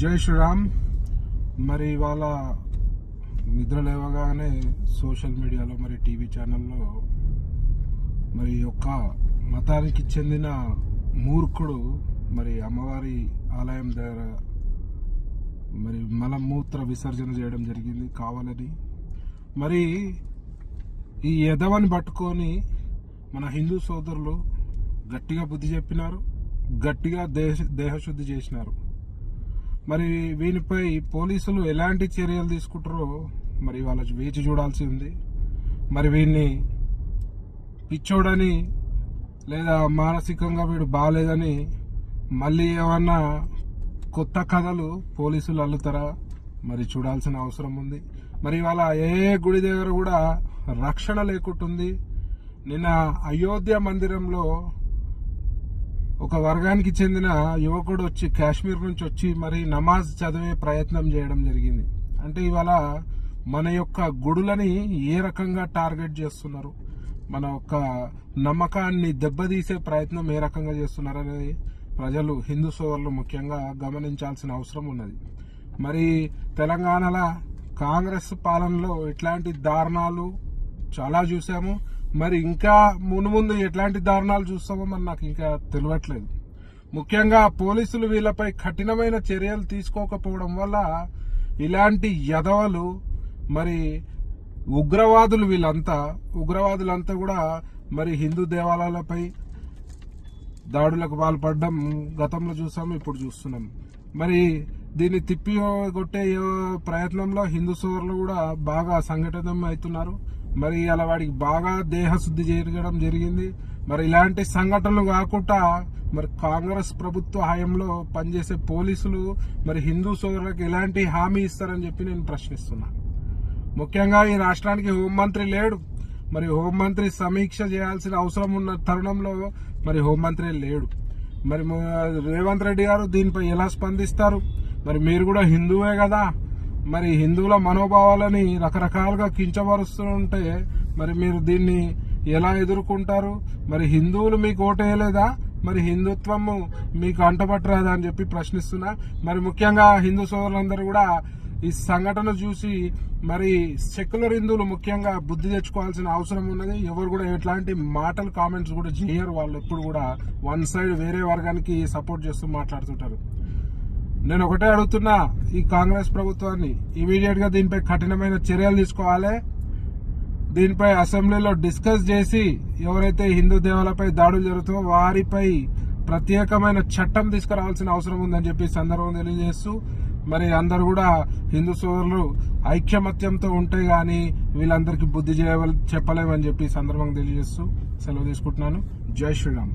జై శ్రీరామ్. మరి ఇవాళ నిద్ర లేవగానే సోషల్ మీడియాలో మరి టీవీ ఛానల్లో మరి ఒక్క మతానికి చెందిన మూర్ఖుడు మరి అమ్మవారి ఆలయం దగ్గర మరి మలమూత్ర విసర్జన చేయడం జరిగింది కావాలని. మరి ఈ ఎదవని పట్టుకొని మన హిందూ సోదరులు గట్టిగా బుద్ధి చెప్పినారు, గట్టిగా దేహశుద్ధి చేసినారు. మరి వీనిపై పోలీసులు ఎలాంటి చర్యలు తీసుకుంటారో మరి వాళ్ళ వేచి చూడాల్సి ఉంది. మరి వీడిని పిచ్చోడని లేదా మానసికంగా వీడు బాగాలేదని మళ్ళీ ఏమన్నా కొత్త కథలు పోలీసులు అల్లుతారా మరి చూడాల్సిన అవసరం ఉంది. మరి వాళ్ళ ఏ గుడి దగ్గర కూడా రక్షణ లేకుంటుంది. నిన్న అయోధ్య మందిరంలో ఒక వర్గానికి చెందిన యువకుడు వచ్చి కాశ్మీర్ నుంచి వచ్చి మరి నమాజ్ చదివే ప్రయత్నం చేయడం జరిగింది. అంటే ఇవాళ మన యొక్క గుడులని ఏ రకంగా టార్గెట్ చేస్తున్నారు, మన యొక్క నమ్మకాన్ని దెబ్బతీసే ప్రయత్నం ఏ రకంగా చేస్తున్నారు అనేది ప్రజలు, హిందూ సోదరులు ముఖ్యంగా గమనించాల్సిన అవసరం ఉన్నది. మరి తెలంగాణలో కాంగ్రెస్ పాలనలో ఇట్లాంటి దారుణాలు చాలా చూసాము. మరి ఇంకా మున్ముందు ఎట్లాంటి దారుణాలు చూస్తామో మరి నాకు ఇంకా తెలియట్లేదు. ముఖ్యంగా పోలీసులు వీళ్ళపై కఠినమైన చర్యలు తీసుకోకపోవడం వల్ల ఇలాంటి యదవలు మరి ఉగ్రవాదులంతా కూడా మరి హిందూ దేవాలయాలపై దాడులకు పాల్పడడం గతంలో చూసాము, ఇప్పుడు చూస్తున్నాం. మరి దీన్ని తిప్పికొట్టే ప్రయత్నంలో హిందూ సోదరులు కూడా బాగా సంఘటితం అవుతున్నారు. మరి అలా వాడికి బాగా దేహశుద్ధి జరగడం జరిగింది. మరి ఇలాంటి సంఘటనలు కాకుండా మరి కాంగ్రెస్ ప్రభుత్వ హయాంలో పనిచేసే పోలీసులు మరి హిందూ సోదరులకు ఎలాంటి హామీ ఇస్తారని చెప్పి నేను ప్రశ్నిస్తున్నా. ముఖ్యంగా ఈ రాష్ట్రానికి హోంమంత్రి లేడు. మరి హోంమంత్రి సమీక్ష చేయాల్సిన అవసరం ఉన్న తరుణంలో మరి హోంమంత్రి లేడు. మరి రేవంత్ రెడ్డి గారు దీనిపై ఎలా స్పందిస్తారు? మరి మీరు కూడా హిందువే కదా, మరి హిందువుల మనోభావాలని రకరకాలుగా కించపరుస్తుంటే మరి మీరు దీన్ని ఎలా ఎదుర్కొంటారు? మరి హిందువులు మీకు ఓటేయలేదా? మరి హిందుత్వము మీకు అంటపట్టరాదా అని చెప్పి ప్రశ్నిస్తున్నా. మరి ముఖ్యంగా హిందూ సోదరులందరూ కూడా ఈ సంఘటన చూసి మరి సెక్యులర్ హిందువులు ముఖ్యంగా బుద్ధి తెచ్చుకోవాల్సిన అవసరం ఉన్నది. ఎవరు కూడా ఎట్లాంటి మాటలు కామెంట్స్ కూడా చేయరు. వాళ్ళు ఎప్పుడు కూడా వన్ సైడ్ వేరే వర్గానికి సపోర్ట్ చేస్తూ మాట్లాడుతుంటారు. నేను ఒకటే అడుగుతున్నా, ఈ కాంగ్రెస్ ప్రభుత్వాన్ని ఇమీడియట్ గా దీనిపై కఠినమైన చర్యలు తీసుకోవాలి. దీనిపై అసెంబ్లీలో డిస్కస్ చేసి ఎవరైతే హిందూ దేవాలయాలపై దాడులు జరుగుతాయో వారిపై ప్రత్యేకమైన చట్టం తీసుకురావాల్సిన అవసరం ఉందని చెప్పి సందర్భం తెలియజేస్తూ మరి అందరు కూడా హిందూ సోదరులు ఐక్యమత్యంతో ఉంటే గాని వీళ్ళందరికీ బుద్ధి చెప్పలేమని చెప్పి సందర్భంగా తెలియజేస్తూ సెలవు తీసుకుంటున్నాను. జై శ్రీరామ్.